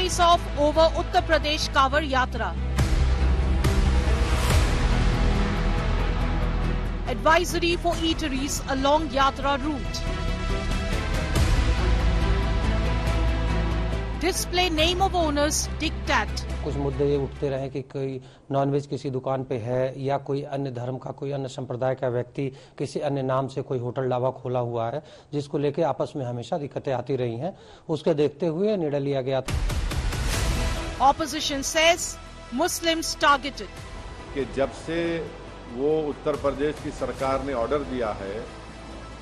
face-off over Uttar Pradesh Kawar Yatra. Advisory for eateries along Yatra route. Display name of owners diktat. कुछ मुद्दे ये उठते रहे कि कोई नॉनवेज किसी दुकान पे है या कोई अन्य धर्म का कोई अन्य संप्रदाय का व्यक्ति किसी अन्य नाम से कोई होटल ढाबा खोला हुआ है, जिसको लेके आपस में हमेशा दिक्कतें आती रही हैं। उसके देखते हुए निर्णय लिया गया था। Opposition says Muslims targeted. कि जब से वो उत्तर प्रदेश की सरकार ने ऑर्डर दिया है,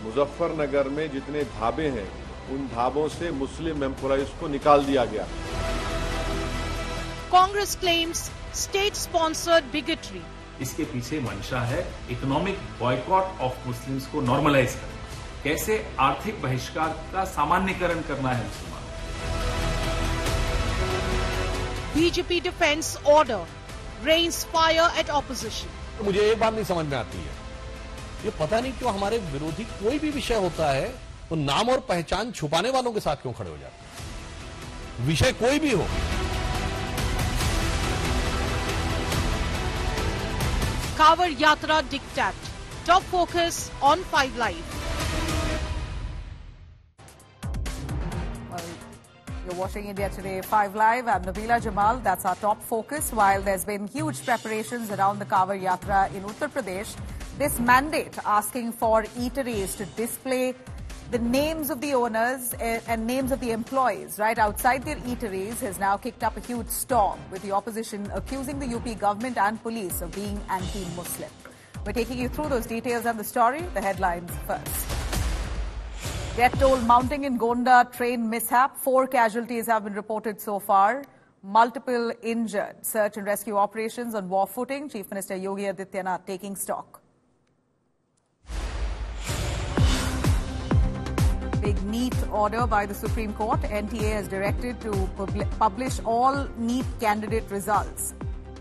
मुजफ्फरनगर में जितने ढाबे हैं उन ढाबों से मुस्लिम एम्प्लॉइज को निकाल दिया गया। Congress claims state-sponsored bigotry. इसके पीछे मंशा है इकोनॉमिक बॉयकॉट ऑफ मुस्लिम्स को नॉर्मलाइज करना, कैसे आर्थिक बहिष्कार का सामान्यकरण करना है मुसलमान। BJP defense order rains fire at opposition. मुझे एक बात नहीं समझ में आती है, ये पता नहीं क्यों हमारे विरोधी कोई भी विषय होता है तो नाम और पहचान छुपाने वालों के साथ क्यों खड़े हो जाते हैं। विषय कोई भी हो। Kawar Yatra diktat. Top focus on 5 Live. You're watching India Today 5 Live. I'm Nabila Jamal. That's our top focus. While there's been huge preparations around the Kawar Yatra in Uttar Pradesh, this mandate asking for eateries to display the names of the owners and names of the employees right outside their eateries has now kicked up a huge storm, with the opposition accusing the UP government and police of being anti-Muslim. We're taking you through those details and the story. The headlines first. Death toll mounting in Gonda train mishap. 4 casualties have been reported so far. Multiple injured. Search and rescue operations on war footing. Chief Minister Yogi Adityanath taking stock. Big NEET order by the Supreme Court. NTA has directed to publish all NEET candidate results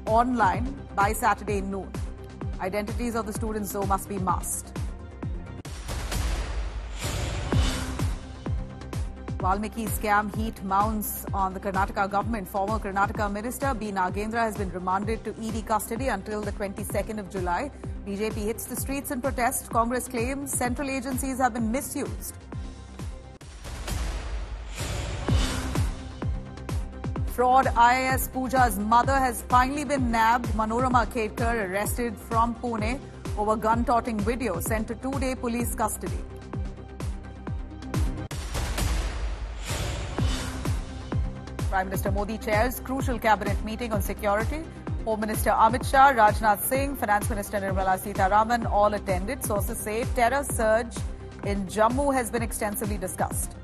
online by Saturday noon. Identities of the students, though, must be masked. Valmiki scam heat mounts on the Karnataka government. Former Karnataka Minister B. Nagendra has been remanded to ED custody until the 22nd of July. BJP hits the streets in protest. Congress claims central agencies have been misused. Fraud IAS Pooja's mother has finally been nabbed. Manorama Kedkar arrested from Pune over gun-toting video, sent to 2-day police custody. Prime Minister Modi chairs crucial cabinet meeting on security. Home Minister Amit Shah, Rajnath Singh, Finance Minister Nirmala Sitharaman all attended. Sources say terror surge in Jammu has been extensively discussed.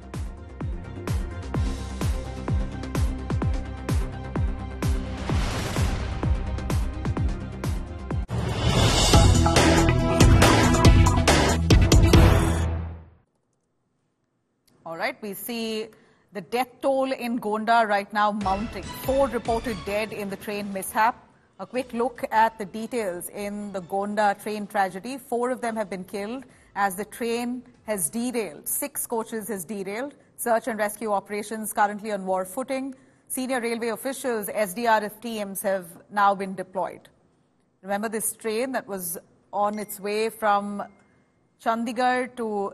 All right, we see the death toll in Gonda right now mounting. 4 reported dead in the train mishap. A quick look at the details in the Gonda train tragedy. 4 of them have been killed as the train has derailed. 6 coaches has derailed. Search and rescue operations currently on war footing. Senior railway officials, SDRF teams have now been deployed. Remember this train that was on its way from Chandigarh to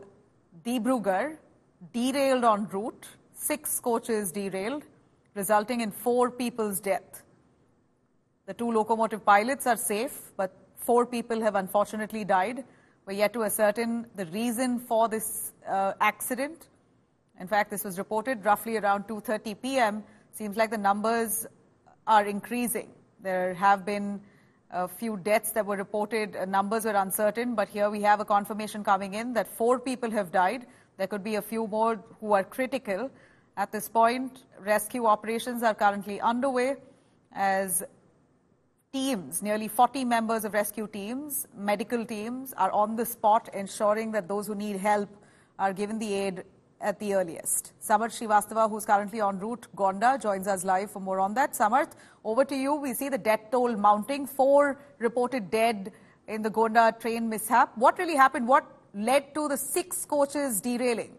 Dibrugarh, derailed en route. 6 coaches derailed, resulting in 4 people's death. The 2 locomotive pilots are safe, but 4 people have unfortunately died. We're yet to ascertain the reason for this accident. In fact, this was reported roughly around 2:30 p.m. Seems like the numbers are increasing. There have been a few deaths that were reported. Numbers were uncertain, but here we have a confirmation coming in that 4 people have died. There could be a few more who are critical. At this point, rescue operations are currently underway as teams, nearly 40 members of rescue teams, medical teams, are on the spot ensuring that those who need help are given the aid at the earliest. Samarth Srivastava, who's currently en route Gonda, joins us live for more on that. Samarth, over to you. We see the death toll mounting. 4 reported dead in the Gonda train mishap. What really happened? What led to the 6 coaches derailing?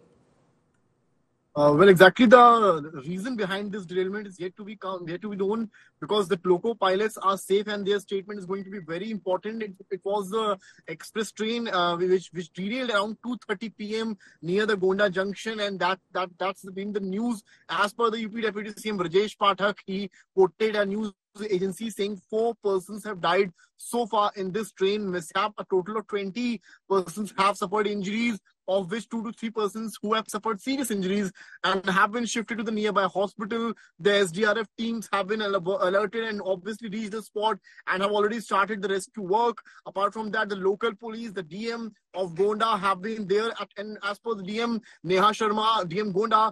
Well, exactly the reason behind this derailment is yet to be known, because the loco pilots are safe and their statement is going to be very important. It was the express train which derailed around 2:30 p.m. near the Gonda junction, and that's been the news. As per the UP Deputy CM Rajesh Pathak, he quoted a news agency saying 4 persons have died so far in this train mishap. A total of 20 persons have suffered injuries, of which 2 to 3 persons who have suffered serious injuries and have been shifted to the nearby hospital. The SDRF teams have been alerted and obviously reached the spot and have already started the rescue work. Apart from that, the local police, the DM of Gonda have been there, and as per the DM Neha Sharma, DM Gonda,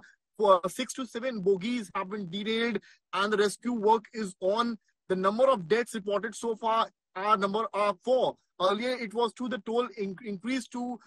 6 to 7 bogies have been derailed and the rescue work is on. The number of deaths reported so far are 4. Earlier it was 2, the toll increased to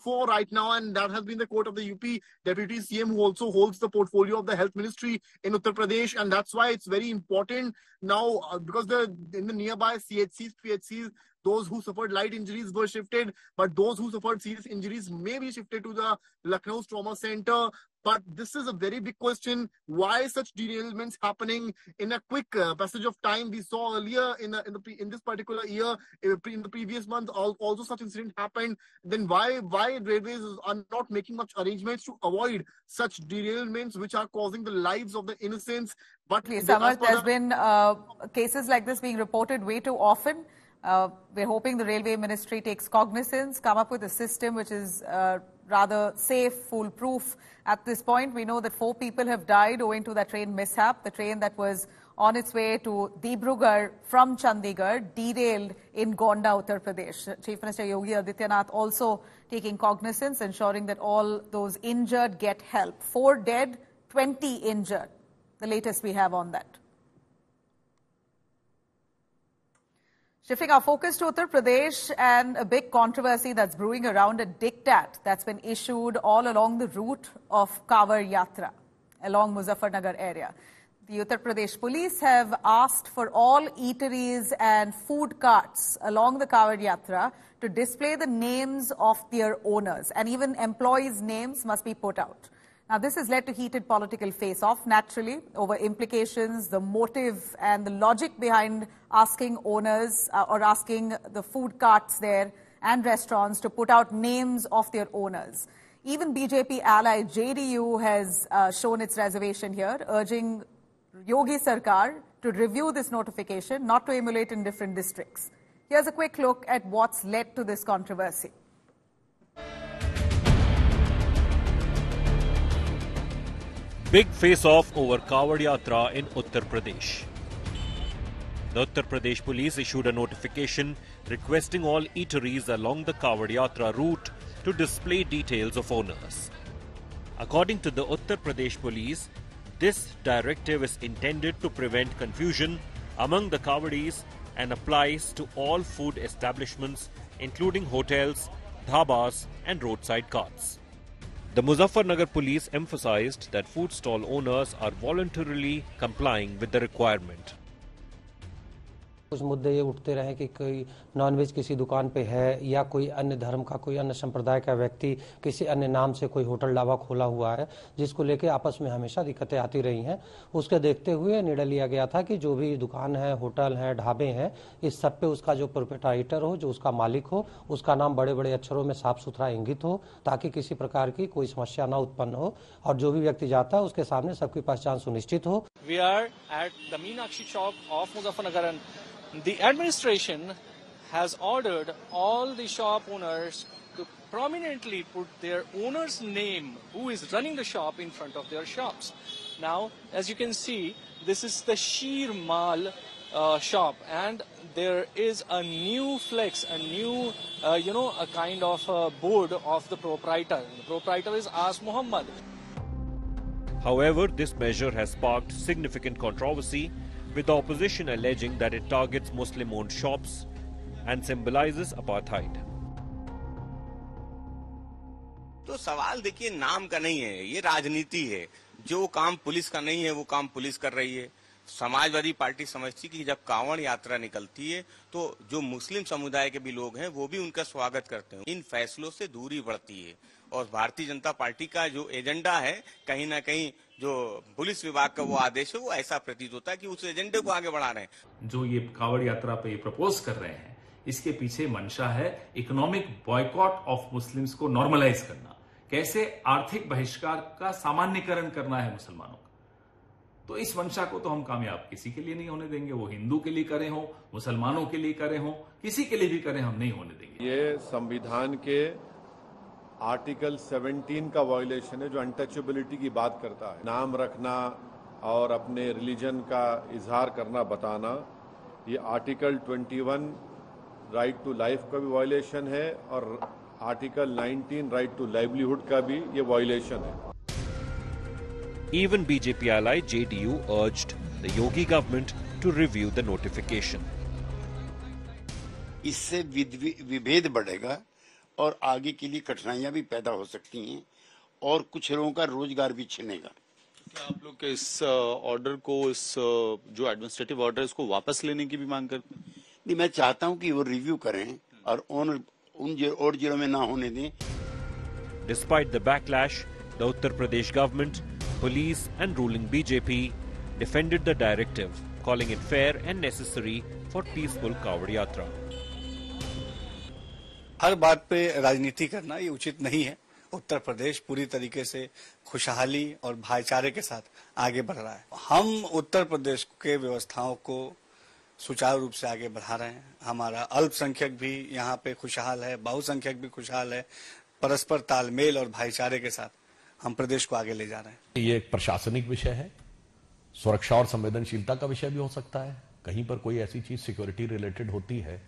4 right now, and that has been the quote of the UP Deputy CM, who also holds the portfolio of the Health Ministry in Uttar Pradesh, and that's why it's very important now, because in the nearby CHCs, PHCs, those who suffered light injuries were shifted, but those who suffered serious injuries may be shifted to the Lucknow Trauma Center. But this is a very big question. Why such derailments happening in a quick passage of time? We saw earlier in this particular year, in the previous month, also such incident happened. Then why railways are not making much arrangements to avoid such derailments, which are causing the lives of the innocents? But Samarth, there's been cases like this being reported way too often. We're hoping the Railway Ministry takes cognizance, come up with a system which is rather safe, foolproof. At this point, we know that 4 people have died owing to that train mishap. The train that was on its way to Dibrugarh from Chandigarh derailed in Gonda, Uttar Pradesh. Chief Minister Yogi Adityanath also taking cognizance, ensuring that all those injured get help. 4 dead, 20 injured. The latest we have on that. Shifting our focus to Uttar Pradesh and a big controversy that's brewing around a diktat that's been issued all along the route of Kawar Yatra along Muzaffarnagar area. The Uttar Pradesh police have asked for all eateries and food carts along the Kawar Yatra to display the names of their owners, and even employees' names must be put out. Now, this has led to heated political face-off, naturally, over implications, the motive and the logic behind asking owners or asking the food carts there and restaurants to put out names of their owners. Even BJP ally JDU has shown its reservation here, urging Yogi Sarkar to review this notification, not to emulate in different districts. Here's a quick look at what's led to this controversy. Big face-off over Kawar Yatra in Uttar Pradesh. The Uttar Pradesh police issued a notification requesting all eateries along the Kawar Yatra route to display details of owners. According to the Uttar Pradesh police, this directive is intended to prevent confusion among the Kawadis and applies to all food establishments, including hotels, dhabas and roadside carts. The Muzaffarnagar police emphasized that food stall owners are voluntarily complying with the requirement. कुछ मुद्दे ये उठते रहे कि कोई nonveg किसी दुकान पे है या कोई अन्य धर्म का, कोई अन्य संप्रदाय का व्यक्ति किसी अन्य नाम से कोई होटल ढाबा खोला हुआ है, जिसको लेके आपस में हमेशा दिक्कतें आती रही हैं। उसके देखते हुए निर्णय लिया गया था कि जो भी दुकान है, होटल है, ढाबे हैं, इस सब पे उसका जो प्रोप्राइटर हो, जो उसका मालिक हो, उसका नाम बड़े बड़े अक्षरों में साफ सुथरा इंगित हो, ताकि किसी प्रकार की कोई समस्या न उत्पन्न हो और जो भी व्यक्ति जाता है उसके सामने सबकी पहचान सुनिश्चित हो। We are at the Meenakshi shop of Muzaffarnagar, and the administration has ordered all the shop owners to prominently put their owner's name, who is running the shop, in front of their shops. Now, as you can see, this is the Sheer Mal shop, and there is a new flex, a new, a kind of board of the proprietor. The proprietor is As Muhammad. However, this measure has sparked significant controversy, with the opposition alleging that it targets Muslim-owned shops and symbolizes apartheid. तो सवाल देखिए, नाम का नहीं है, ये राजनीति है। जो काम पुलिस का नहीं है वो काम पुलिस कर रही है। समाजवादी पार्टी समझती कि जब कांवड़ यात्रा निकलती है तो जो मुस्लिम समुदाय के भी लोग हैं वो भी उनका स्वागत करते हैं। इन फैसलों से दूरी बढ़ती है और भारतीय जनता पार्टी का जो एजेंडा है कहीं ना कहीं जो पुलिस विभाग का वो आदेश है वो ऐसा प्रतीत होता है कि उस एजेंडे को आगे बढ़ा रहे हैं। जो ये कांवड़ यात्रा पे प्रपोज कर रहे हैं इसके पीछे मंशा है इकोनॉमिक बॉयकॉट ऑफ मुस्लिम्स को नॉर्मलाइज करना, कैसे आर्थिक बहिष्कार का सामान्यकरण करना है मुसलमानों का। तो इस मंशा को तो हम कामयाब किसी के लिए नहीं होने देंगे, वो हिंदू के लिए करे हो, मुसलमानों के लिए करे हो, किसी के लिए भी करें, हम नहीं होने देंगे। ये संविधान के आर्टिकल 17 का वायलेशन है जो अनटचेबिलिटी की बात करता है। नाम रखना और अपने रिलीजन का इजहार करना, बताना, ये आर्टिकल 21 राइट टू लाइफ का भी वायलेशन है और आर्टिकल 19 राइट टू लाइवलीहुड का भी ये वायलेशन है। Even BJP ally JDU urged the Yogi government to review the notification. इससे विभेद बढ़ेगा और आगे के लिए कठिनाइयां भी पैदा हो सकती हैं और कुछ लोगों का रोजगार भी छिनेगा। क्या आप लोग के इस ऑर्डर को, इस जो एडमिनिस्ट्रेटिव ऑर्डर है इसको वापस लेने की भी मांग करते हैं? नहीं, मैं चाहता हूं कि वो रिव्यू करें और उन और जिलों में ना होने दें। Despite the backlash, the Uttar Pradesh government, police and ruling BJP defended the directive, calling it fair and necessary for peaceful Kawad Yatra. हर बात पे राजनीति करना ये उचित नहीं है। उत्तर प्रदेश पूरी तरीके से खुशहाली और भाईचारे के साथ आगे बढ़ रहा है। हम उत्तर प्रदेश के व्यवस्थाओं को सुचारू रूप से आगे बढ़ा रहे हैं। हमारा अल्पसंख्यक भी यहाँ पे खुशहाल है, बहुसंख्यक भी खुशहाल है। परस्पर तालमेल और भाईचारे के साथ हम प्रदेश को आगे ले जा रहे हैं। ये एक प्रशासनिक विषय है, सुरक्षा और संवेदनशीलता का विषय भी हो सकता है। कहीं पर कोई ऐसी चीज सिक्योरिटी रिलेटेड होती है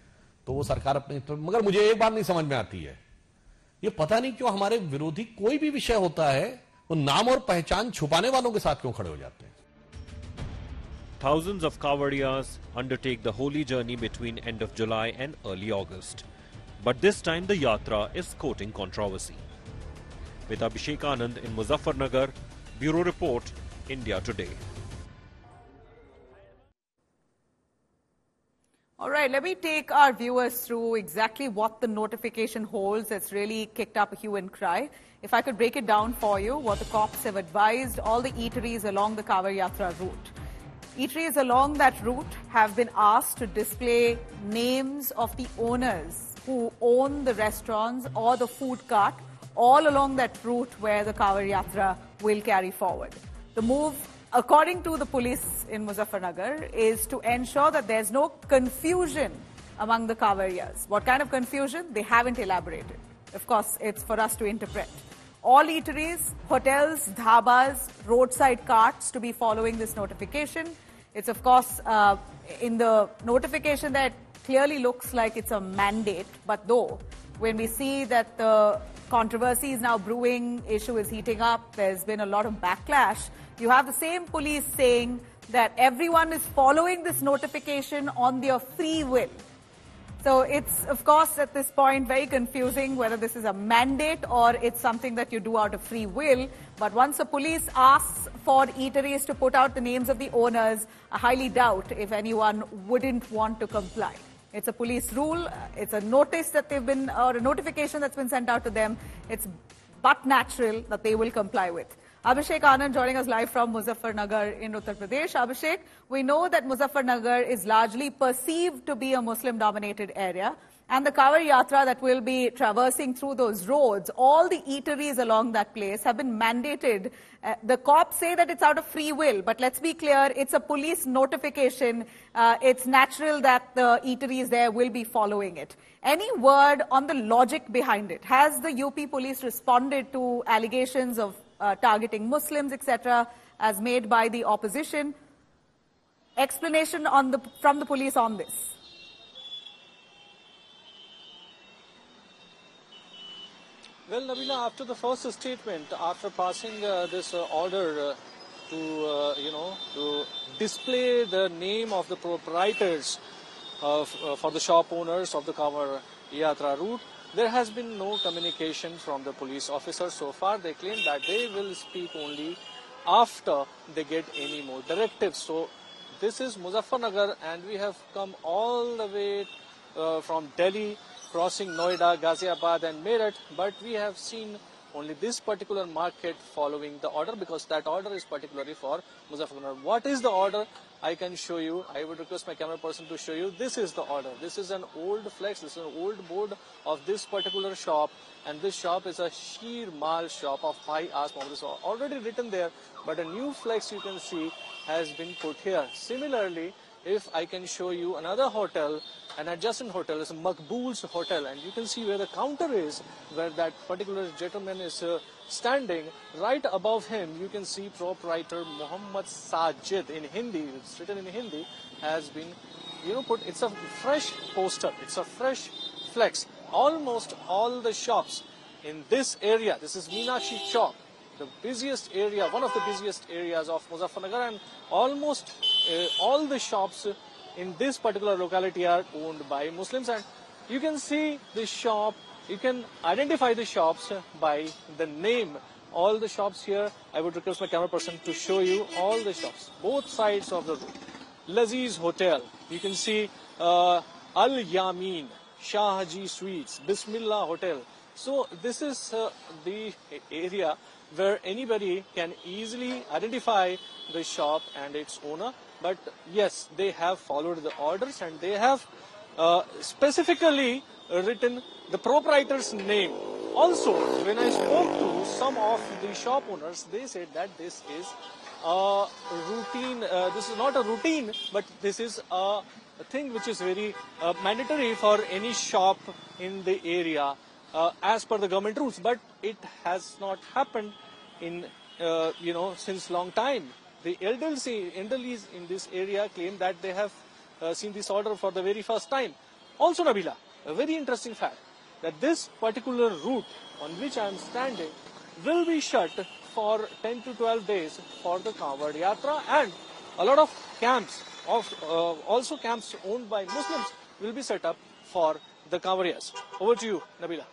तो वो सरकार अपने, मगर मुझे एक बात नहीं समझ में आती है, ये पता नहीं क्यों हमारे विरोधी कोई भी विषय होता है वो नाम और पहचान छुपाने वालों के साथ क्यों खड़े हो जाते हैं। Thousands of Kawadiyas undertake the holy journey between end of July and early August. But this time the yatra is courting controversy. With Abhishek Anand in Muzaffarnagar, Bureau Report, India Today. All right, let me take our viewers through exactly what the notification holds. It's really kicked up a hue and cry. If I could break it down for you, what the cops have advised all the eateries along the Kawad Yatra route. Eateries along that route have been asked to display names of the owners who own the restaurants or the food cart all along that route where the Kawad Yatra will carry forward. The move, according to the police in Muzaffarnagar, is to ensure that there's no confusion among the Kawadiyas. What kind of confusion? They haven't elaborated. Of course, it's for us to interpret. All eateries, hotels, dhabas, roadside carts to be following this notification. It's, of course, in the notification that clearly looks like it's a mandate, but though, when we see that the controversy is now brewing, issue is heating up, there's been a lot of backlash, you have the same police saying that everyone is following this notification on their free will. So it's, of course, at this point very confusing whether this is a mandate or it's something that you do out of free will. But once the police asks for eateries to put out the names of the owners, I highly doubt if anyone wouldn't want to comply. It's a police rule. It's a notice that they've been, or a notification that's been sent out to them. It's but natural that they will comply with. Abhishek Anand joining us live from Muzaffarnagar in Uttar Pradesh. Abhishek, we know that Muzaffarnagar is largely perceived to be a Muslim-dominated area, and the Kawad Yatra that will be traversing through those roads, all the eateries along that place have been mandated. The cops say that it's out of free will, but let's be clear, it's a police notification. It's natural that the eateries there will be following it. Any word on the logic behind it? Has the UP police responded to allegations of targeting Muslims, etc., as made by the opposition? Explanation on from the police on this. Well, Nabila, after the first statement, after passing this order to display the name of the proprietors for the shop owners of the Kawad Yatra route, there has been no communication from the police officers so far. They claim that they will speak only after they get any more directives. So this is Muzaffarnagar, and we have come all the way from Delhi, crossing Noida, Ghaziabad and Meerut, but we have seen only this particular market following the order, because that order is particularly for Muzaffarnagar. What is the order? I can show you. I would request my camera person to show you. This is the order. This is an old flex. This is an old board of this particular shop, and this shop is a Sheer Mal shop of Bhai Aas Mohammed. So already written there, but a new flex you can see has been put here. Similarly, if I can show you another hotel, an adjacent hotel is Maqbool's Hotel, and you can see where the counter is, where that particular gentleman is standing. Right above him, you can see proprietor Muhammad Sajid in Hindi. It's written in Hindi, has been, put. It's a fresh poster. It's a fresh flex. Almost all the shops in this area. This is Meenakshi Chowk, the busiest area, one of the busiest areas of Muzaffarnagar, and almost all the shops in this particular locality are owned by Muslims. And you can see the shop, you can identify the shops by the name. All the shops here, I would request my camera person to show you all the shops, both sides of the road. Laziz Hotel, you can see Al Yamin, Shah Haji Sweets, Bismillah Hotel. So this is the area where anybody can easily identify the shop and its owner. But yes, they have followed the orders, and they have specifically written the proprietor's name. Also, when I spoke to some of the shop owners, they said that this is a routine, this is not a routine, but this is a thing which is very mandatory for any shop in the area as per the government rules. But it has not happened in, since long time. The elderly in this area claim that they have seen this order for the very first time. Also, Nabila, a very interesting fact, that this particular route on which I am standing will be shut for 10 to 12 days for the Kanwar Yatra, and a lot of camps, also camps owned by Muslims, will be set up for the Kanwarias. Over to you, Nabila.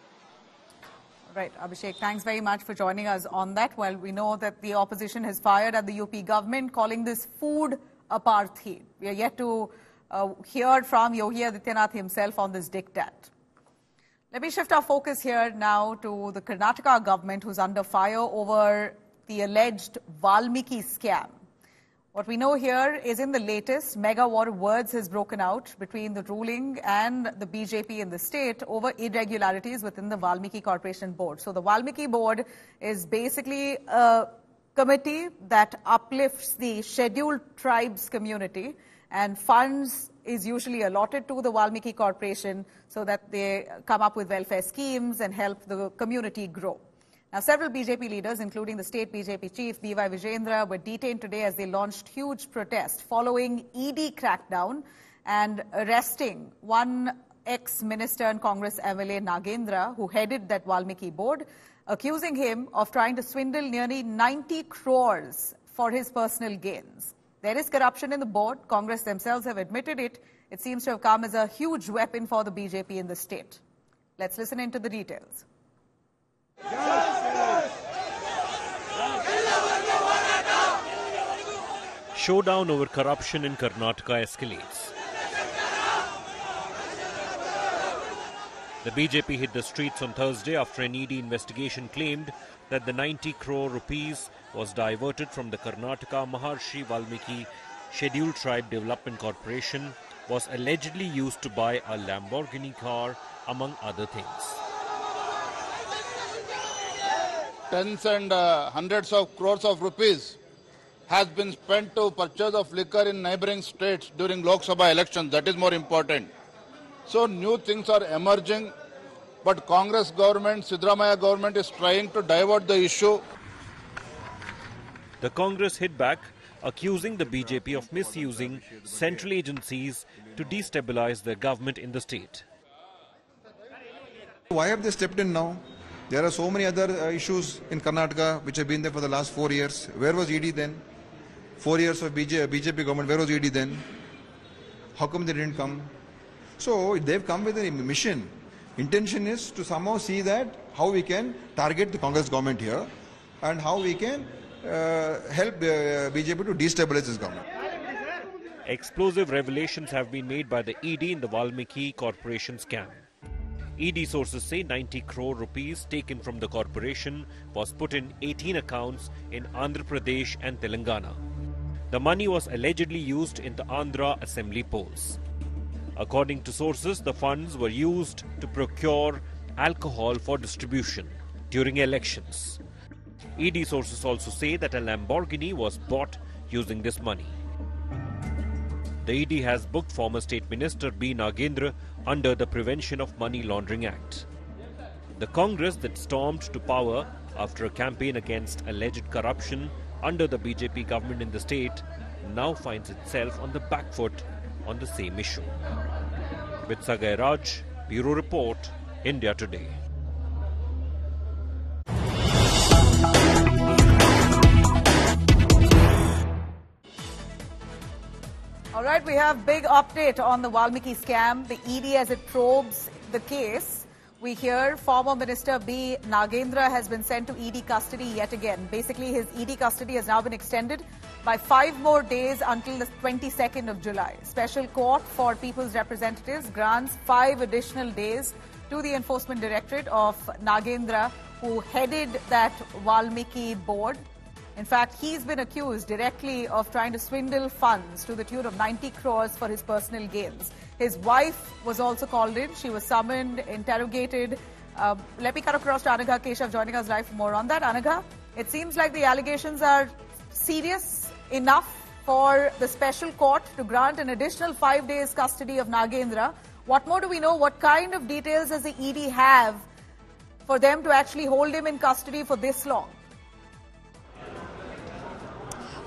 Right, Abhishek, thanks very much for joining us on that. Well, we know that the opposition has fired at the UP government, calling this food apartheid. We are yet to hear from Yogi Adityanath himself on this diktat. Let me shift our focus here now to the Karnataka government, who's under fire over the alleged Valmiki scam. What we know here is, in the latest, mega war of words has broken out between the ruling and the BJP in the state over irregularities within the Valmiki Corporation Board. So the Valmiki Board is basically a committee that uplifts the scheduled tribes community, and funds is usually allotted to the Valmiki Corporation so that they come up with welfare schemes and help the community grow. Now, several BJP leaders, including the state BJP chief, B.Y. Vijayendra, were detained today as they launched huge protest following ED crackdown and arresting one ex-minister and Congress MLA, Nagendra, who headed that Valmiki board, accusing him of trying to swindle nearly 90 crores for his personal gains. There is corruption in the board. Congress themselves have admitted it. It seems to have come as a huge weapon for the BJP in the state. Let's listen into the details. Showdown over corruption in Karnataka escalates. The BJP hit the streets on Thursday after an ED investigation claimed that the 90 crore rupees was diverted from the Karnataka Maharshi Valmiki Scheduled Tribe Development Corporation was allegedly used to buy a Lamborghini car, among other things. Tens and hundreds of crores of rupees has been spent to purchase of liquor in neighboring states during Lok Sabha elections. That is more important. So new things are emerging, but Congress government, Siddaramaiah government is trying to divert the issue. The Congress hit back, accusing the BJP of misusing central agencies to destabilize the government in the state. Why have they stepped in now? There are so many other issues in Karnataka which have been there for the last 4 years. Where was ED then? 4 years of BJP government, where was ED then? How come they didn't come? So they've come with a mission. Intention is to somehow see that how we can target the Congress government here and how we can help BJP to destabilize this government. explosive revelations have been made by the ED in the Valmiki Corporation scam. ED sources say 90 crore rupees taken from the corporation was put in 18 accounts in Andhra Pradesh and Telangana. The money was allegedly used in the Andhra Assembly polls. According to sources, the funds were used to procure alcohol for distribution during elections. ED sources also say that a Lamborghini was bought using this money. The ED has booked former State Minister B. Nagendra under the Prevention of Money Laundering Act. The Congress that stormed to power after a campaign against alleged corruption under the BJP government in the state now finds itself on the back foot on the same issue. With Sagai Raj, Bureau Report, India Today. All right, we have big update on the Valmiki scam, the ED as it probes the case. We hear former Minister B. Nagendra has been sent to ED custody yet again. Basically, his ED custody has now been extended by 5 more days until the 22nd of July. Special Court for People's Representatives grants 5 additional days to the Enforcement Directorate of Nagendra, who headed that Valmiki board. In fact, he's been accused directly of trying to swindle funds to the tune of 90 crores for his personal gains. His wife was also called in. She was summoned, interrogated. Let me cut across to Anagha Keshav joining us live for more on that. Anagha, it seems like the allegations are serious enough for the special court to grant an additional 5 days custody of Nagendra. What more do we know? What kind of details does the ED have for them to actually hold him in custody for this long?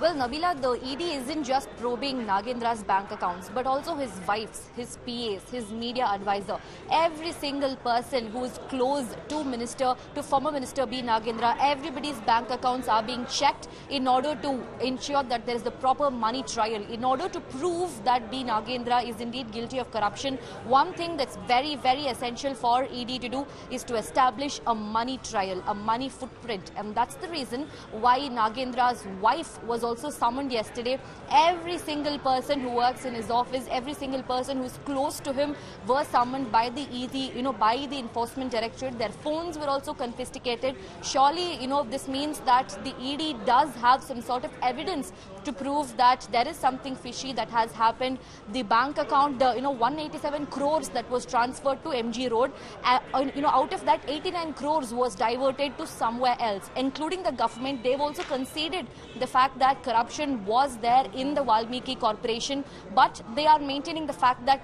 Well, Nabila, the ED isn't just probing Nagendra's bank accounts, but also his wife's, his PA's, his media advisor. Every single person who is close to former Minister B. Nagendra, everybody's bank accounts are being checked in order to ensure that there is the proper money trial, in order to prove that B. Nagendra is indeed guilty of corruption. One thing that's very, very essential for ED to do is to establish a money trial, a money footprint. And that's the reason why Nagendra's wife was also summoned yesterday. Every single person who works in his office, every single person who is close to him were summoned by the ED, by the Enforcement Directorate. Their phones were also confiscated. Surely, this means that the ED does have some sort of evidence to prove that there is something fishy that has happened. The bank account, the 187 crores that was transferred to MG Road, out of that 89 crores was diverted to somewhere else, including the government. They've also conceded the fact that corruption was there in the Valmiki Corporation, but they are maintaining the fact that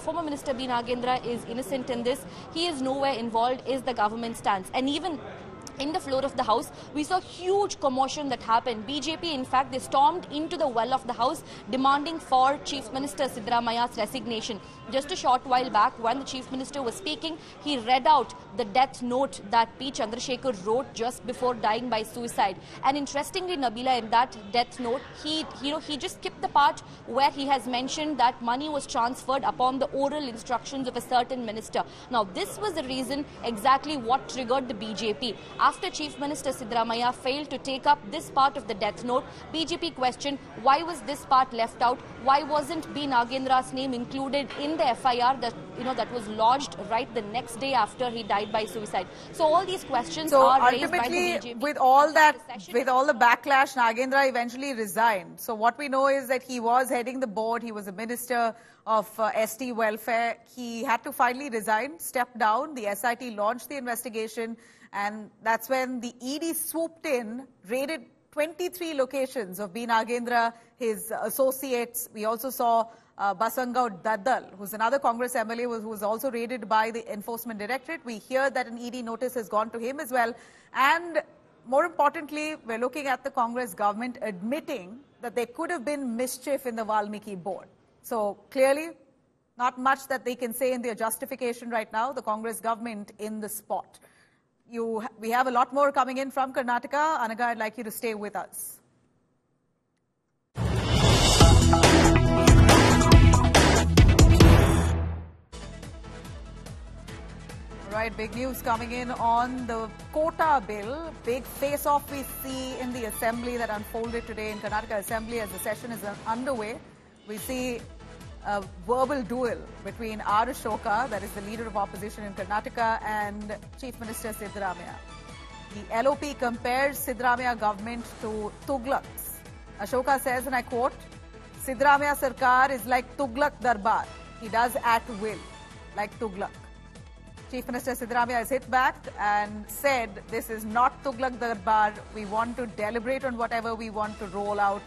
former Minister B. Nagendra is innocent in this. He is nowhere involved, is the government stance. And even in the floor of the House, we saw huge commotion that happened. BJP, in fact, they stormed into the well of the House demanding for Chief Minister Siddaramaya's resignation. Just a short while back, when the Chief Minister was speaking, he read out the death note that P. Chandrasekhar wrote just before dying by suicide. And interestingly, Nabila, in that death note, he just skipped the part where he has mentioned that money was transferred upon the oral instructions of a certain minister. Now, this was the reason exactly what triggered the BJP. After Chief Minister Siddaramaiah failed to take up this part of the death note, BJP questioned why was this part left out? Why wasn't B. Nagendra's name included in the FIR that was lodged right the next day after he died by suicide? So all these questions are raised by the BJP. With all the backlash, Nagendra eventually resigned. So what we know is that he was heading the board. He was a minister of ST welfare. He had to finally resign, step down. The SIT launched the investigation. And that's when the ED swooped in, raided 23 locations of B. Nagendra, his associates. We also saw Basangao Daddal, who's another Congress MLA, who was also raided by the Enforcement Directorate. We hear that an ED notice has gone to him as well. And more importantly, we're looking at the Congress government admitting that there could have been mischief in the Valmiki board. So clearly, not much that they can say in their justification right now, the Congress government in the spot. We have a lot more coming in from Karnataka. Anagha, I'd like you to stay with us. All right, big news coming in on the quota bill. Big face-off we see in the assembly that unfolded today in Karnataka Assembly as the session is underway. we see a verbal duel between R. Ashoka, that is the leader of opposition in Karnataka, and Chief Minister Siddaramaiah. The LOP compares Siddaramaiah government to Tughlaqs. Ashoka says, and I quote, Siddaramaiah Sarkar is like Tughlaq Darbar. He does at will, like Tughlaq. Chief Minister Siddaramaiah has hit back and said, this is not Tughlaq Darbar. We want to deliberate on whatever we want to roll out.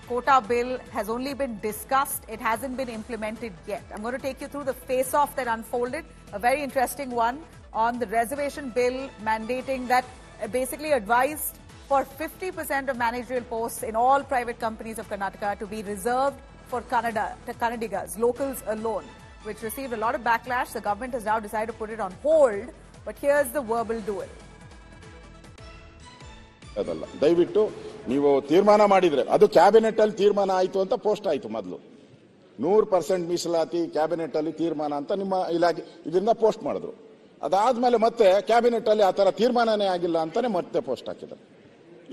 Quota bill has only been discussed. It hasn't been implemented yet. I'm going to take you through the face-off that unfolded, a very interesting one on the reservation bill mandating that basically advised for 50% of managerial posts in all private companies of Karnataka to be reserved for Kannadigas, locals alone, which received a lot of backlash. The government has now decided to put it on hold, but here's the verbal duel. ದಯವಿಟ್ಟು ನೀವು ತೀರ್ಮಾನ ಮಾಡಿದ್ರೆ ಅದು cabinet ಅಲ್ಲಿ ತೀರ್ಮಾನ ಆಯಿತು ಅಂತ post ಆಯಿತು ಮೊದಲು 100% ಮೀಸಲಾತಿ ಕ್ಯಾಬಿನೆಟ್ ಅಲ್ಲಿ ತೀರ್ಮಾನ ಅಂತ ನಿಮ್ಮ ಇಲಾಖೆ ಇದರಿಂದ ಪೋಸ್ಟ್ ಮಾಡಿದ್ರು ಅದಾದ್ಮೇಲೆ ಮತ್ತೆ ಕ್ಯಾಬಿನೆಟ್ ಅಲ್ಲಿ ಆತರ ತೀರ್ಮಾನನೇ ಆಗಿಲ್ಲ ಅಂತಾನೆ ಮತ್ತೆ ಪೋಸ್ಟ್ ಹಾಕಿದ್ರು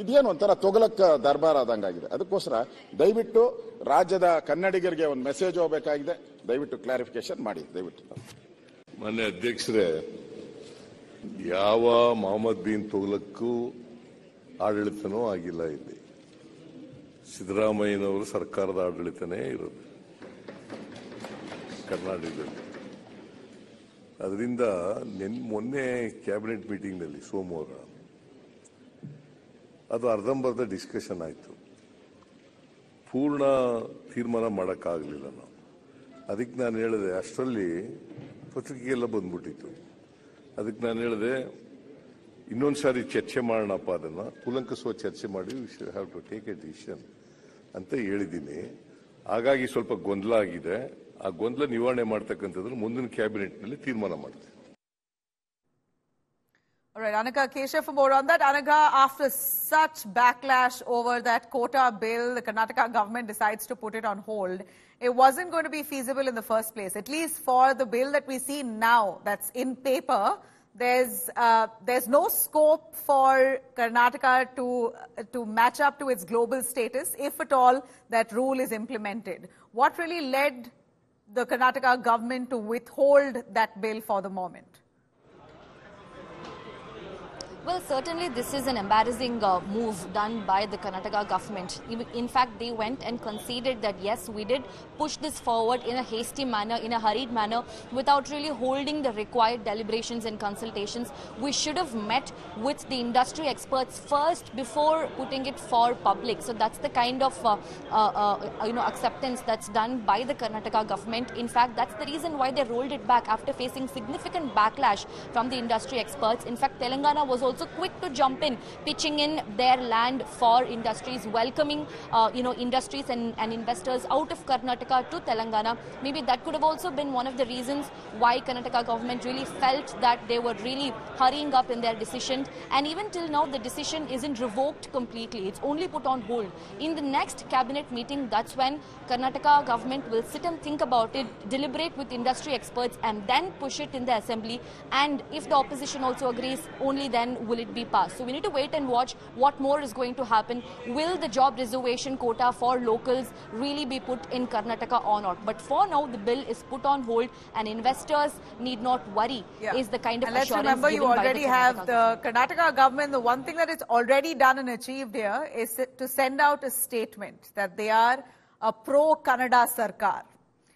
ಇದೇನು ಒಂಥರ ತೊಗಲಕ್ಕ ದರ್ಬಾರ್ ಆದಂಗಾಗಿದೆ ಅದಕ್ಕೋಸ್ಕರ ದಯವಿಟ್ಟು ರಾಜ್ಯದ ಕನ್ನಡಿಗರಿಗೆ ಒಂದು ಮೆಸೇಜ್ ಹೋಗಬೇಕಾಗಿದೆ ದಯವಿಟ್ಟು ಕ್ಲಾರಿಫಿಕೇಶನ್ ಮಾಡಿ ದಯವಿಟ್ಟು ಮಾನ್ಯ ಅಧ್ಯಕ್ಷರೇ ಯಾವ ಮೊಹಮ್ಮದ್ ಬಿನ್ ತುಘಲಕ್ಕೂ ಆಡಳಿತನೂ ಆಗಿಲ್ಲ ಇಲ್ಲಿ ಸಿದ್ದರಾಮಯ್ಯನವರು ಸರ್ಕಾರದ ಆಡಳಿತನೇ ಇರೋದು ಕರ್ನಾಟಕದಲ್ಲಿ ಅದರಿಂದ ಮೊನ್ನೆ ಕ್ಯಾಬಿನೆಟ್ ಮೀಟಿಂಗ್ನಲ್ಲಿ ಸೋಮವಾರ ಅದು ಅರ್ಧಂಬರ್ಧ ಡಿಸ್ಕಷನ್ ಆಯಿತು ಪೂರ್ಣ ತೀರ್ಮಾನ ಮಾಡೋಕ್ಕಾಗಲಿಲ್ಲ ನಾವು ಅದಕ್ಕೆ ನಾನು ಹೇಳಿದೆ ಅಷ್ಟರಲ್ಲಿ ಪತ್ರಿಕೆಗೆಲ್ಲ ಬಂದ್ಬಿಟ್ಟಿತ್ತು ಅದಕ್ಕೆ ನಾನು ಹೇಳಿದೆ ಇನ್ನೊಂದು ಸಾರಿ ಚರ್ಚೆ ಮಾಡೋಣಪ್ಪ ಅದನ್ನು ಕೂಲಂಕಷವಾಗಿ ಚರ್ಚೆ ಮಾಡಿ we should have to take a decision ಅಂತ ಹೇಳಿದ್ದೀನಿ ಹಾಗಾಗಿ ಸ್ವಲ್ಪ ಗೊಂದಲ ಆಗಿದೆ ಆ ಗೊಂದಲ ನಿವಾರಣೆ ಮಾಡ್ತಕ್ಕಂಥದ್ದು ಮುಂದಿನ ಕ್ಯಾಬಿನೆಟ್ನಲ್ಲಿ ತೀರ್ಮಾನ ಮಾಡ್ತೀವಿ All right, Anagha Keshav for more on that. Anagha, after such backlash over that quota bill, the Karnataka government decides to put it on hold. It wasn't going to be feasible in the first place, at least for the bill that we see now that's in paper. There's no scope for Karnataka to match up to its global status, if at all that rule is implemented. What really led the Karnataka government to withhold that bill for the moment? Well, certainly this is an embarrassing move done by the Karnataka government. In fact, they went and conceded that yes, we did push this forward in a hasty manner, in a hurried manner, without really holding the required deliberations and consultations. We should have met with the industry experts first before putting it for public. So that's the kind of acceptance that's done by the Karnataka government. In fact, that's the reason why they rolled it back after facing significant backlash from the industry experts. In fact, Telangana was also quick to jump in, pitching in their land for industries, welcoming industries and investors out of Karnataka to Telangana. Maybe that could have also been one of the reasons why Karnataka government really felt that they were really hurrying up in their decision. And even till now, the decision isn't revoked completely. It's only put on hold. In the next cabinet meeting, that's when Karnataka government will sit and think about it, deliberate with industry experts, and then push it in the assembly. And if the opposition also agrees, only then will it be passed. So we need to wait and watch what more is going to happen. Will the job reservation quota for locals really be put in Karnataka or not? But for now, the bill is put on hold and investors need not worry, is the kind of and assurance let's remember, you already have the government. Karnataka government. The one thing that it's already done and achieved here is to send out a statement that they are a pro-Kannada Sarkar.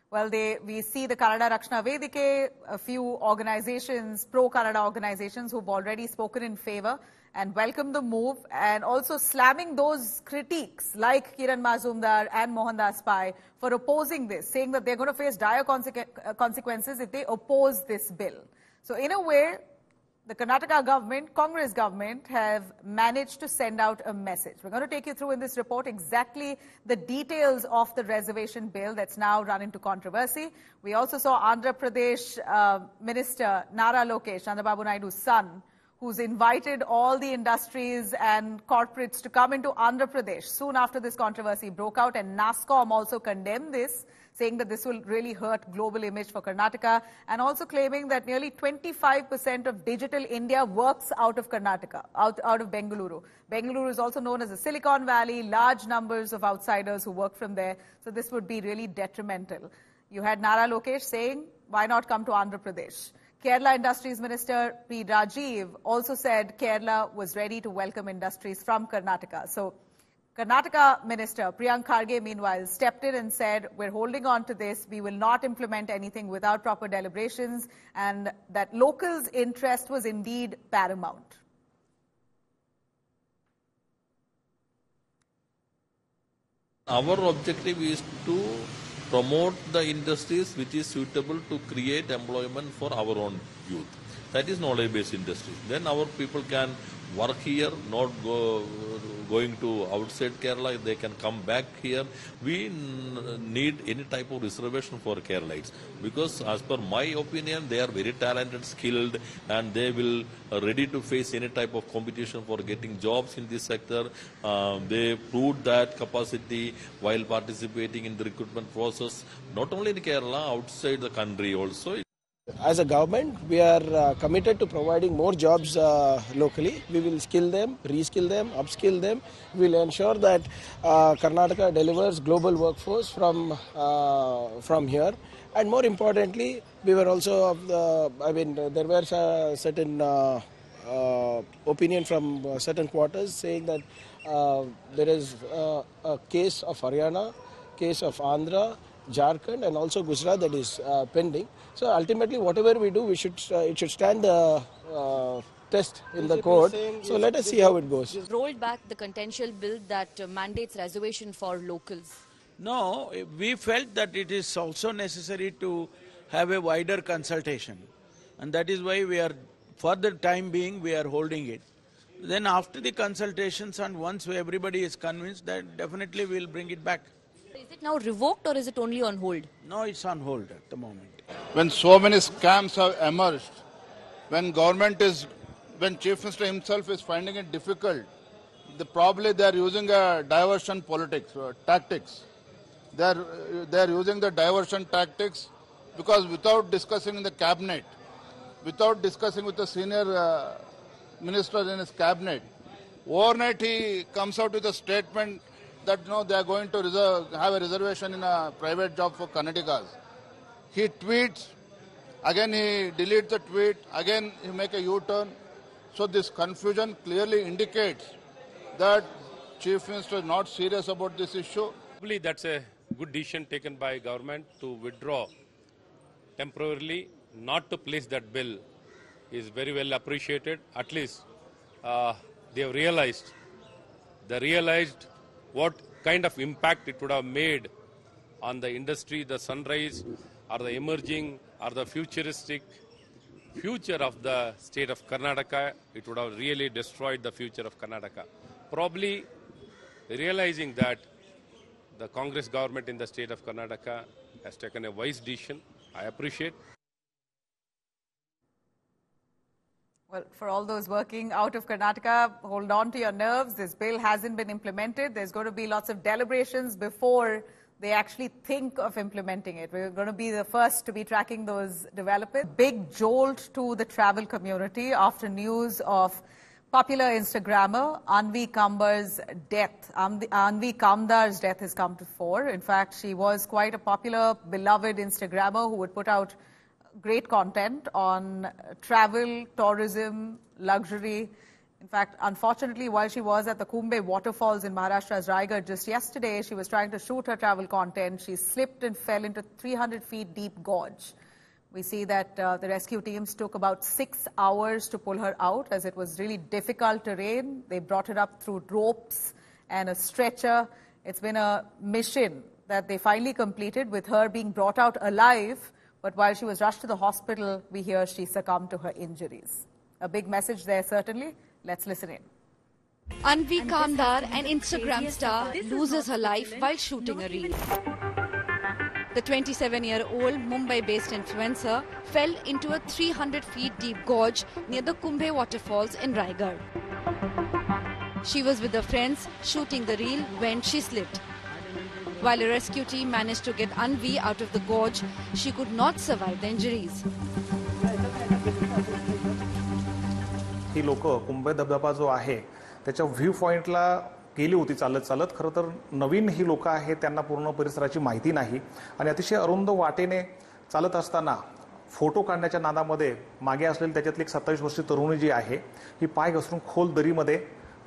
Well, we see the Kannada Rakshana Vedike, a few organizations, pro-Kannada organizations who've already spoken in favor and welcomed the move, and also slamming those critiques like Kiran Mazumdar and Mohandas Pai for opposing this, saying that they're going to face dire consequences if they oppose this bill. So in a way, the Karnataka government, Congress government, have managed to send out a message. We're going to take you through in this report exactly the details of the reservation bill that's now run into controversy. We also saw Andhra Pradesh Minister Nara Lokesh, Chandrababu Naidu's son, who's invited all the industries and corporates to come into Andhra Pradesh soon after this controversy broke out, and NASSCOM also condemned this, saying that this will really hurt global image for Karnataka, and also claiming that nearly 25% of Digital India works out of Karnataka, out of Bengaluru. Bengaluru is also known as the Silicon Valley, large numbers of outsiders who work from there, so this would be really detrimental. You had Nara Lokesh saying, why not come to Andhra Pradesh? Kerala Industries Minister P. Rajiv also said Kerala was ready to welcome industries from Karnataka. So Karnataka Minister Priyank Kharge, meanwhile, stepped in and said, we're holding on to this. We will not implement anything without proper deliberations, and that locals' interest was indeed paramount. Our objective is to promote the industries which is suitable to create employment for our own youth. That is knowledge-based industries. Then our people can work here, not going to outside Kerala. They can come back here. We need any type of reservation for Keralites, because as per my opinion, they are very talented, skilled, and they will ready to face any type of competition for getting jobs in this sector. They proved that capacity while participating in the recruitment process, not only in Kerala, outside the country also. As a government, we are committed to providing more jobs locally. We will skill them, reskill them, upskill them. We will ensure that Karnataka delivers global workforce from here. And more importantly, we were also of the, there were certain opinion from certain quarters saying that there is a case of Haryana, case of Andhra, Jharkhand, and also Gujarat that is pending. So ultimately, whatever we do, it should stand the test in the court. So let us see how it goes. Rolled back the contentious bill that mandates reservation for locals. No, we felt that it is also necessary to have a wider consultation, and that is why we are, for the time being, we are holding it. Then after the consultations, and once everybody is convinced, that definitely we will bring it back. Is it now revoked or is it only on hold? No, it's on hold at the moment. When so many scams have emerged, when Chief Minister himself is finding it difficult, probably they are using a diversion politics, tactics. They are using the diversion tactics because without discussing in the cabinet, without discussing with the senior minister in his cabinet, overnight he comes out with a statement that they are going to have a reservation in a private job for Kannadigas. He tweets, again he deletes the tweet, again he makes a U-turn. So this confusion clearly indicates that Chief Minister is not serious about this issue. Probably that's a good decision taken by government to withdraw temporarily, not to place that bill is very well appreciated. At least they have realized what kind of impact it would have made on the industry, the sunrise, or the emerging, or the futuristic future of the state of Karnataka. It would have really destroyed the future of Karnataka. Probably realizing that the Congress government in the state of Karnataka has taken a wise decision. I appreciate. Well, for all those working out of Karnataka, hold on to your nerves. This bill hasn't been implemented. There's going to be lots of deliberations before they actually think of implementing it. We're going to be the first to be tracking those developments. Big jolt to the travel community after news of popular Instagrammer Anvi Kamdar's death. Anvi Kamdar's death has come to fore. In fact, she was quite a popular, beloved Instagrammer who would put out great content on travel, tourism, luxury. In fact, unfortunately, while she was at the Kumbhe waterfalls in Maharashtra's Raigad just yesterday, she was trying to shoot her travel content. She slipped and fell into 300 feet deep gorge. We see that the rescue teams took about 6 hours to pull her out as it was really difficult terrain. They brought her up through ropes and a stretcher. It's been a mission that they finally completed with her being brought out alive. But while she was rushed to the hospital, we hear she succumbed to her injuries. A big message there, certainly. Let's listen in. Anvi Kamdar, an Instagram star, loses her life while shooting a reel. The 27-year-old Mumbai-based influencer fell into a 300 feet deep gorge near the Kumbhe waterfalls in Raigad. She was with her friends shooting the reel when she slipped. While a rescue team managed to get Anvi out of the gorge, she could not survive the injuries. ही लोक कुंभे धबधबा जो आहे त्याच्या view पॉइंटला गेली होती चालत चालत. खरं तर नवीन ही लोक आहेत, त्यांना पूर्ण परिसराची माहिती नाही आणि अतिशय अरुंद वाटेने चालत असताना फोटो काढण्याच्या नादामध्ये मागे असलेली त्याच्यातली एक 27 वर्षीय तरुणी जी आहे ही पाय घसरून खोल दरीमध्ये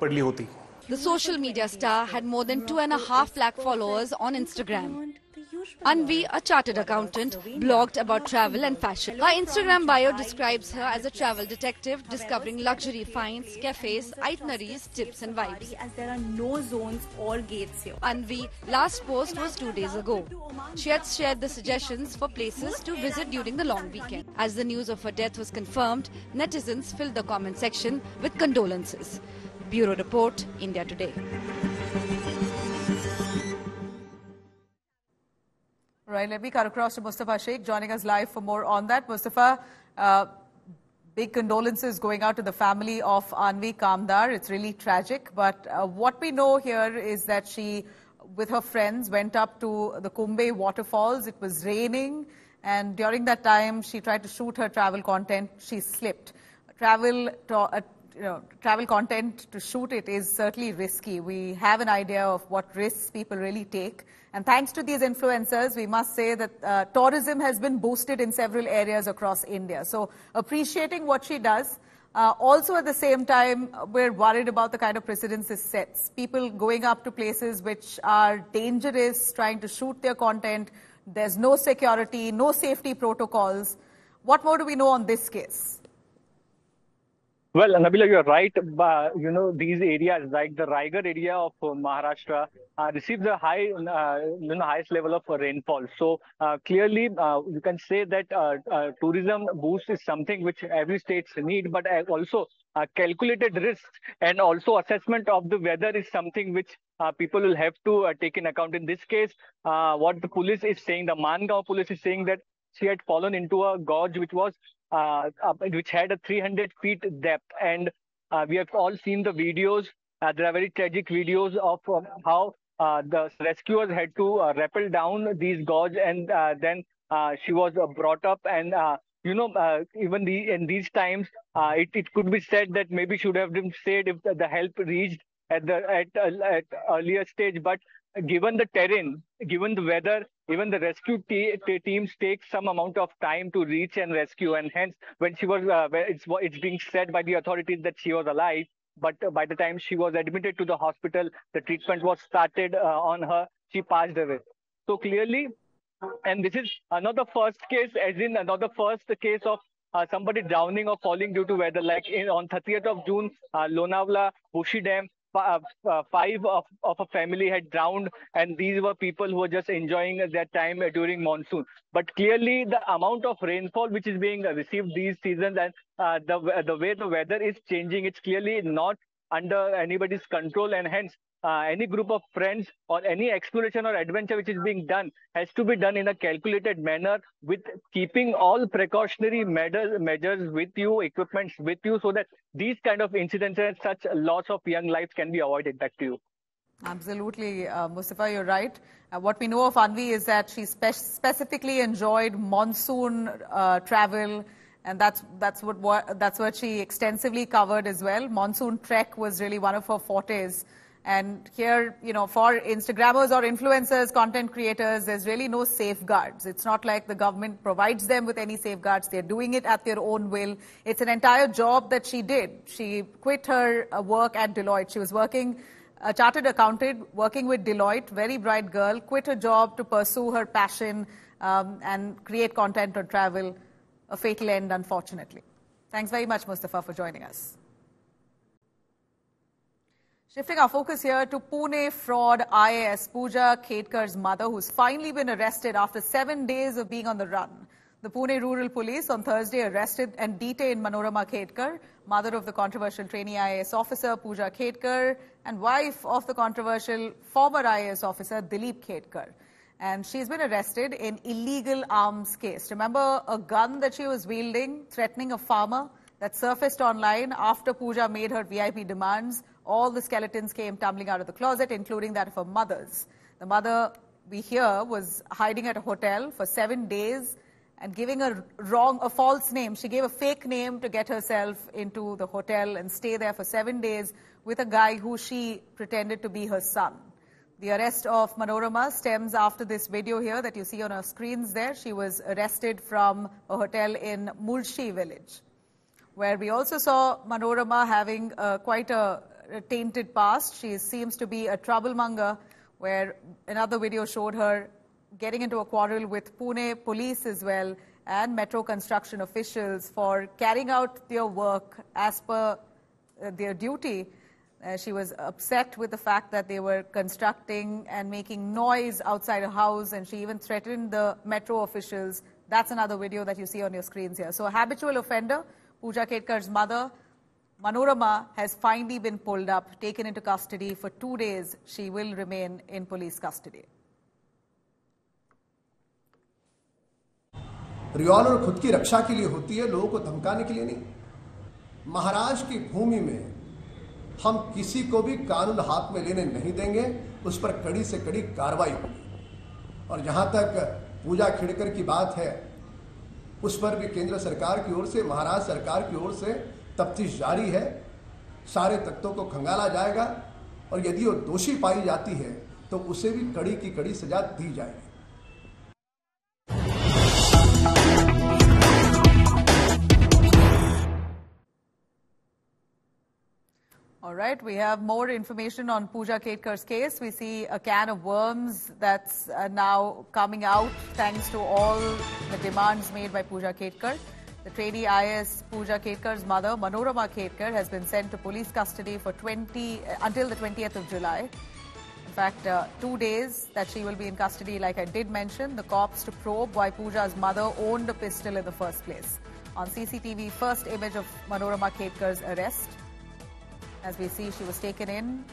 पडली होती. The social media star had more than 2.5 lakh followers on Instagram. Anvi, a chartered accountant, blogged about travel and fashion. Her Instagram bio describes her as a travel detective discovering luxury finds, cafes, itineraries, tips and vibes. As there are no zones or gates here. Anvi last post was 2 days ago. She had shared the suggestions for places to visit during the long weekend. As the news of her death was confirmed, netizens filled the comment section with condolences. Bureau Report, India Today. Right, let me cut across to Mustafa Sheikh, joining us live for more on that. Mustafa, big condolences going out to the family of Anvi Kamdar. It's really tragic. But what we know here is that she, with her friends, went up to the Kumbhe waterfalls. It was raining. And during that time, she tried to shoot her travel content. She slipped. Travel content, to shoot it is certainly risky. We have an idea of what risks people really take. And thanks to these influencers, we must say that tourism has been boosted in several areas across India. So appreciating what she does. Also at the same time, we're worried about the kind of precedents this sets. People going up to places which are dangerous, trying to shoot their content. There's no security, no safety protocols. What more do we know on this case? Well, Nabila, you're right. These areas, like the Raigad area of Maharashtra, receives the highest level of rainfall. So clearly, you can say that tourism boost is something which every state needs, but also calculated risks and also assessment of the weather is something which people will have to take in account. In this case, what the police is saying, the Mangaon police is saying that she had fallen into a gorge which had a 300 feet depth, and we have all seen the videos. There are very tragic videos of how the rescuers had to rappel down these gorge, and then she was brought up. And even in these times, it could be said that maybe should have been said if the help reached at earlier stage. But given the terrain, given the weather, even the rescue teams take some amount of time to reach and rescue. And hence, when she was, it's being said by the authorities that she was alive. But by the time she was admitted to the hospital, the treatment was started on her. She passed away. So clearly, and this is another first case of somebody drowning or falling due to weather. Like on 30th of June, Lonavala, Bushi Dam, 5 of a family had drowned, and these were people who were just enjoying their time during monsoon. But clearly, the amount of rainfall which is being received these seasons and the way the weather is changing, it's clearly not under anybody's control, and hence any group of friends or any exploration or adventure which is being done has to be done in a calculated manner with keeping all precautionary measures with you, equipments with you, so that these kind of incidents and such loss of young lives can be avoided. Back to you. Absolutely, Mustafa, you're right. What we know of Anvi is that she specifically enjoyed monsoon travel, and that's what she extensively covered as well. Monsoon trek was really one of her fortes. And here, for Instagrammers or influencers, content creators, there's really no safeguards. It's not like the government provides them with any safeguards. They're doing it at their own will. It's an entire job that she did. She quit her work at Deloitte. She was working, a chartered accountant, working with Deloitte, very bright girl, quit her job to pursue her passion and create content on travel. A fatal end, unfortunately. Thanks very much, Mustafa, for joining us. Shifting our focus here to Pune fraud IAS Pooja Khedkar's mother, who's finally been arrested after 7 days of being on the run. The Pune Rural Police on Thursday arrested and detained Manorama Khedkar, mother of the controversial trainee IAS officer Pooja Khedkar and wife of the controversial former IAS officer Dilip Khedkar. and she's been arrested in illegal arms case. Remember a gun that she was wielding, threatening a farmer, that surfaced online after Pooja made her VIP demands. All the skeletons came tumbling out of the closet, including that of her mother's. The mother, we hear, was hiding at a hotel for 7 days and giving a false name. She gave a fake name to get herself into the hotel and stay there for 7 days with a guy who she pretended to be her son. The arrest of Manorama stems after this video here that you see on our screens there. She was arrested from a hotel in Mulshi village, where we also saw Manorama having quite a tainted past. She seems to be a troublemonger, where another video showed her getting into a quarrel with Pune police as well and metro construction officials for carrying out their work as per their duty. She was upset with the fact that they were constructing and making noise outside her house, and she even threatened the metro officials. That's another video that you see on your screens here. So a habitual offender, Pooja Ketkar's mother, Manorama, has finally been pulled up, taken into custody. For 2 days, she will remain in police custody. Revolver खुद की रक्षा के लिए होती है, लोगों को धमकाने के लिए नहीं। महाराष्ट्र की भूमि में हम किसी को भी कानून हाथ में लेने नहीं देंगे, उस पर कड़ी से कड़ी कार्रवाई होगी। और जहां तक पूजा खेड़कर की बात है, उस पर भी केंद्र सरकार की ओर से, महाराष्ट्र सरकार की ओर से तफ्तीश जारी है। सारे तथ्यों को खंगाला जाएगा और यदि वो दोषी पाई जाती है तो उसे भी कड़ी की कड़ी सजा दी जाएगी। All right, we have more information on Pooja Ketkar's case. We see a can of worms that's now coming out thanks to all the demands made by Pooja Ketkar. The trainee IAS Pooja Ketkar's mother, Manorama Ketkar, has been sent to police custody for until the 20th of July. In fact, 2 days that she will be in custody, like I did mention, the cops to probe why Pooja's mother owned a pistol in the first place. On CCTV, first image of Manorama Ketkar's arrest. As we see, she was taken in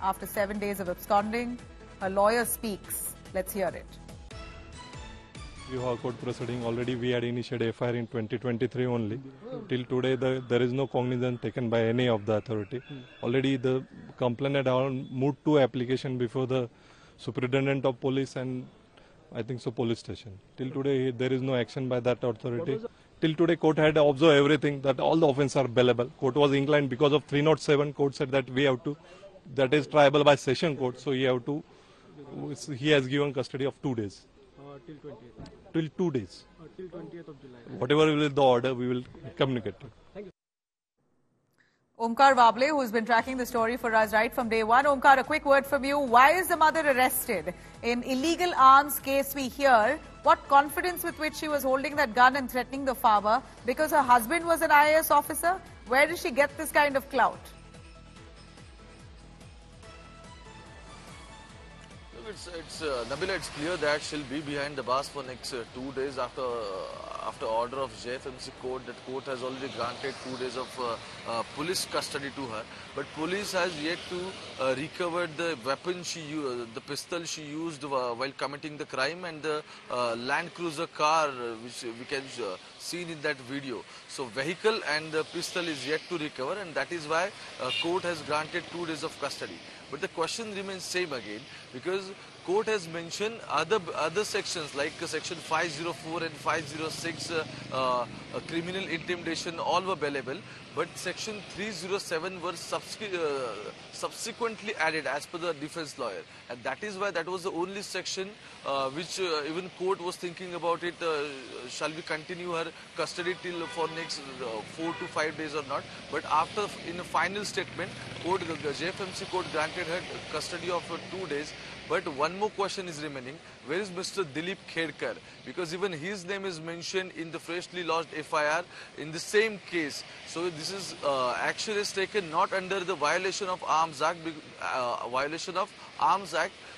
after 7 days of absconding. Her lawyer speaks. Let's hear it. Vihar court proceeding, already we had initiated FIR in 2023 only. Till today, there is no cognizance taken by any of the authority. Already the complainant had moved to application before the superintendent of police and I think so police station. Till today, there is no action by that authority. Till today, court had observed everything, that all the offences are bailable. Court was inclined because of 307. Court said that we have to, that is triable by session court. So he has given custody of 2 days. Till 20th. Till 2 days. Till 20th of July. Whatever will be the order, we will communicate. Thank you. Omkar Vable, who's been tracking the story for us right from day one. Omkar, a quick word from you. Why is the mother arrested? In illegal arms case we hear, what confidence with which she was holding that gun and threatening the farmer? Because her husband was an IAS officer? Where did she get this kind of clout? Nabila, it's clear that she'll be behind the bars for next 2 days after order of JFMC court. That court has already granted 2 days of police custody to her. But police has yet to recover the weapon she used, the pistol she used while committing the crime, and the Land Cruiser car which we can seen in that video. So vehicle and the pistol is yet to recover, and that is why court has granted 2 days of custody. But the question remains same again, because court has mentioned other sections like section 504 and 506 criminal intimidation, all were bailable, but section 307 were subsequently added as per the defense lawyer, and that is why that was the only section which even court was thinking about it, shall we continue her custody till for next 4 to 5 days or not. But after, in a final statement, court, the JFMC court granted her custody of 2 days. But one more question is remaining. Where is Mr. Dilip Khedkar? Because even his name is mentioned in the freshly lodged FIR in the same case. So this is action is taken not under the violation of Arms Act,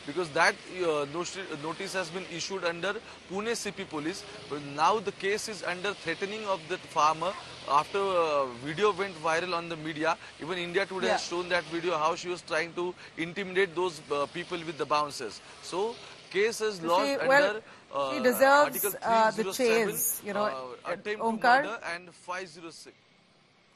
because that notice has been issued under Pune CP Police. But now the case is under threatening of the farmer. After video went viral on the media, even India Today has shown that video, how she was trying to intimidate those people with the bouncers. So case is You lodged see, under well, she deserves Article the 307, chase, attempt to Omkar. murder, and 506.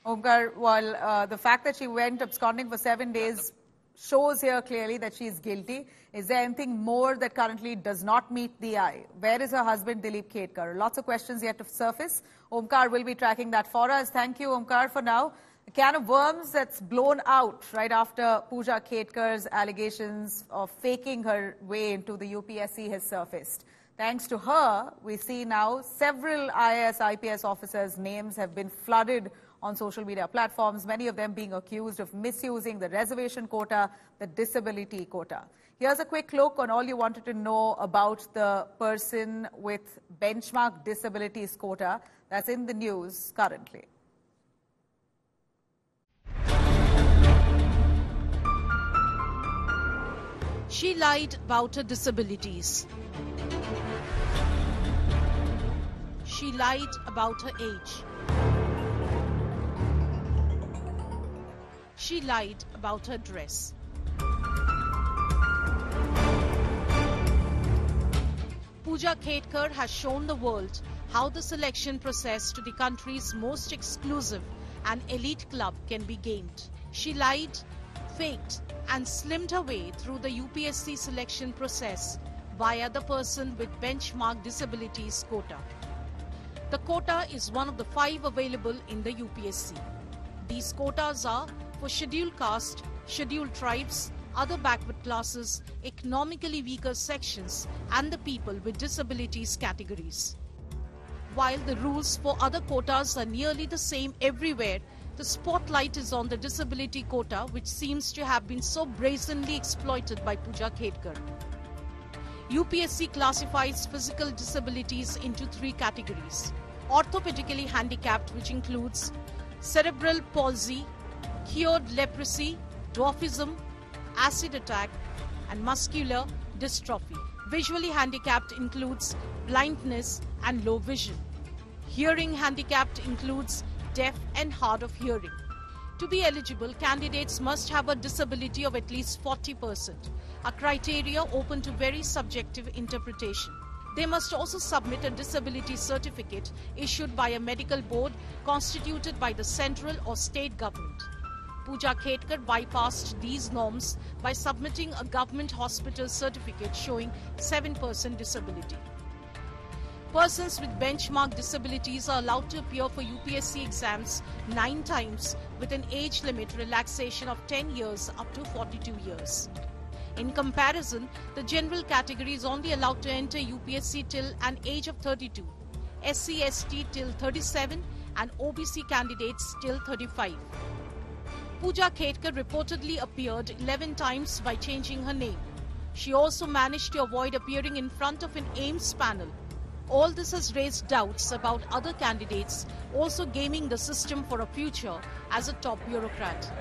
Omkar, while the fact that she went absconding for 7 days shows here clearly that she is guilty, is there anything more that currently does not meet the eye? Where is her husband, Dilip Khetkar? Lots of questions yet to surface. Omkar will be tracking that for us. Thank you, Omkar, for now. A can of worms that's blown out right after Pooja Khetkar's allegations of faking her way into the UPSC has surfaced. Thanks to her, we see now several IAS, IPS officers' names have been flooded on social media platforms, many of them being accused of misusing the reservation quota, the disability quota. Here's a quick look on all you wanted to know about the person with benchmark disabilities quota that's in the news currently. She lied about her disabilities. She lied about her age. She lied about her dress. Pooja Khetkar has shown the world how the selection process to the country's most exclusive and elite club can be gamed. She lied, faked, and slimmed her way through the UPSC selection process via the person with benchmark disabilities quota. The quota is one of the 5 available in the UPSC. These quotas are for scheduled caste, scheduled tribes, other backward classes, economically weaker sections, and the people with disabilities categories. While the rules for other quotas are nearly the same everywhere, the spotlight is on the disability quota, which seems to have been so brazenly exploited by Pooja Khetkar. UPSC classifies physical disabilities into 3 categories. Orthopedically handicapped, which includes cerebral palsy, cured leprosy, dwarfism, acid attack, and muscular dystrophy. Visually handicapped includes blindness and low vision. Hearing handicapped includes deaf and hard of hearing. To be eligible, candidates must have a disability of at least 40%, a criteria open to very subjective interpretation. They must also submit a disability certificate issued by a medical board constituted by the central or state government. Pooja Khetkar bypassed these norms by submitting a government hospital certificate showing 7% disability. Persons with benchmark disabilities are allowed to appear for UPSC exams 9 times with an age limit relaxation of 10 years up to 42 years. In comparison, the general category is only allowed to enter UPSC till an age of 32, SC/ST till 37 and OBC candidates till 35. Pooja Khetkar reportedly appeared 11 times by changing her name. She also managed to avoid appearing in front of an AIMS panel. All this has raised doubts about other candidates also gaming the system for a future as a top bureaucrat.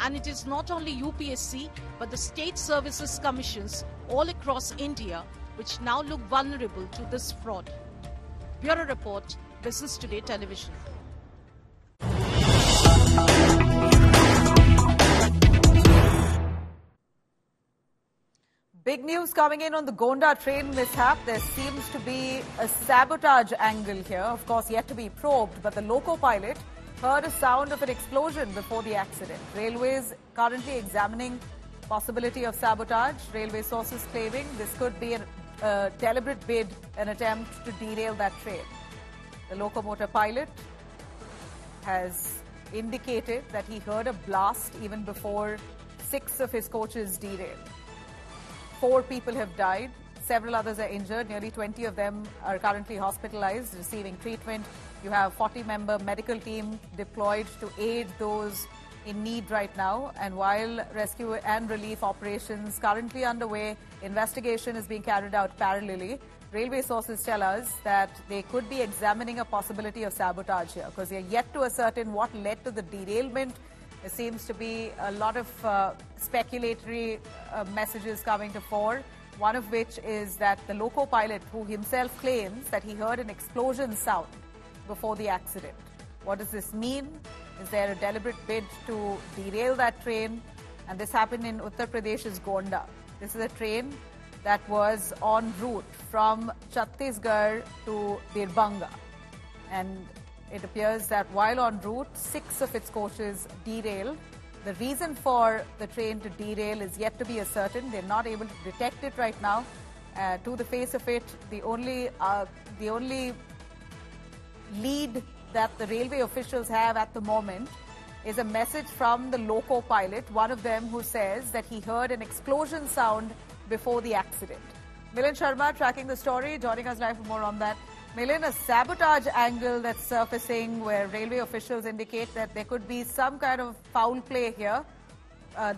And it is not only UPSC but the state services commissions all across India which now look vulnerable to this fraud. Bureau Report, Business Today Television. Big news coming in on the Gonda train mishap. There seems to be a sabotage angle here, of course yet to be probed, but the loco pilot heard a sound of an explosion before the accident. Railways currently examining possibility of sabotage. Railway sources claiming this could be a deliberate bid, an attempt to derail that train. The locomotive pilot has indicated that he heard a blast even before 6 of his coaches derailed. 4 people have died. Several others are injured. Nearly 20 of them are currently hospitalized, receiving treatment. You have 40-member medical team deployed to aid those in need right now. And while rescue and relief operations currently underway, investigation is being carried out parallelly. Railway sources tell us that they could be examining a possibility of sabotage here because they're yet to ascertain what led to the derailment. There seems to be a lot of speculatory messages coming to fore, one of which is that the loco pilot, who himself claims that he heard an explosion sound before the accident. What does this mean? Is there a deliberate bid to derail that train? And this happened in Uttar Pradesh's Gonda. This is a train that was en route from Chhattisgarh to Birbanga. And it appears that while en route, 6 of its coaches derailed. The reason for the train to derail is yet to be ascertained. They're not able to detect it right now. To the face of it, the only lead that the railway officials have at the moment is a message from the loco pilot, one of them who says that he heard an explosion sound before the accident. Milind Sharma tracking the story, joining us live for more on that. Milind, a sabotage angle that's surfacing where railway officials indicate that there could be some kind of foul play here.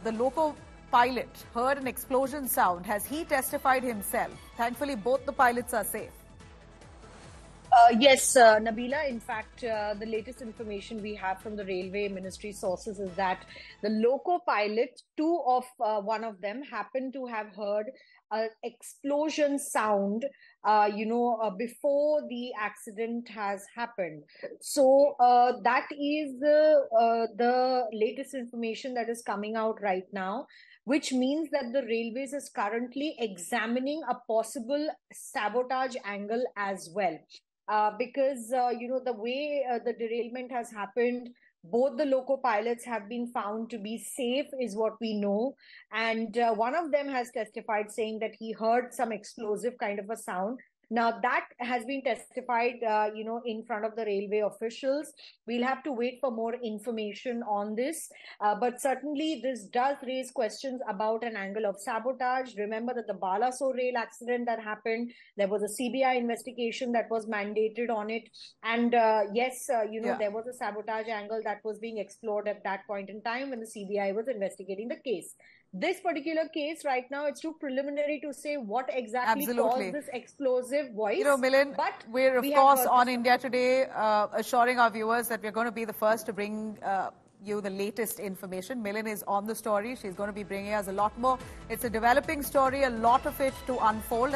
The loco pilot heard an explosion sound. Has he testified himself? Thankfully, both the pilots are safe. Yes, Nabila. In fact, the latest information we have from the Railway Ministry sources is that the loco pilot, one of them, happened to have heard an explosion sound, before the accident has happened. So that is the latest information that is coming out right now, which means that the Railways is currently examining a possible sabotage angle as well. Because, the way the derailment has happened, both the loco pilots have been found to be safe is what we know. And one of them has testified saying that he heard some explosive kind of a sound. Now, that has been testified, in front of the railway officials. We'll have to wait for more information on this. But certainly, this does raise questions about an angle of sabotage. Remember that the Balasore rail accident that happened, there was a CBI investigation that was mandated on it. And there was a sabotage angle that was being explored at that point in time when the CBI was investigating the case. This particular case right now, it's too preliminary to say what exactly caused this explosive voice. Milind, but we're of course on India Today assuring our viewers that we're going to be the first to bring you the latest information. Milind is on the story. She's going to be bringing us a lot more. It's a developing story, a lot of it to unfold.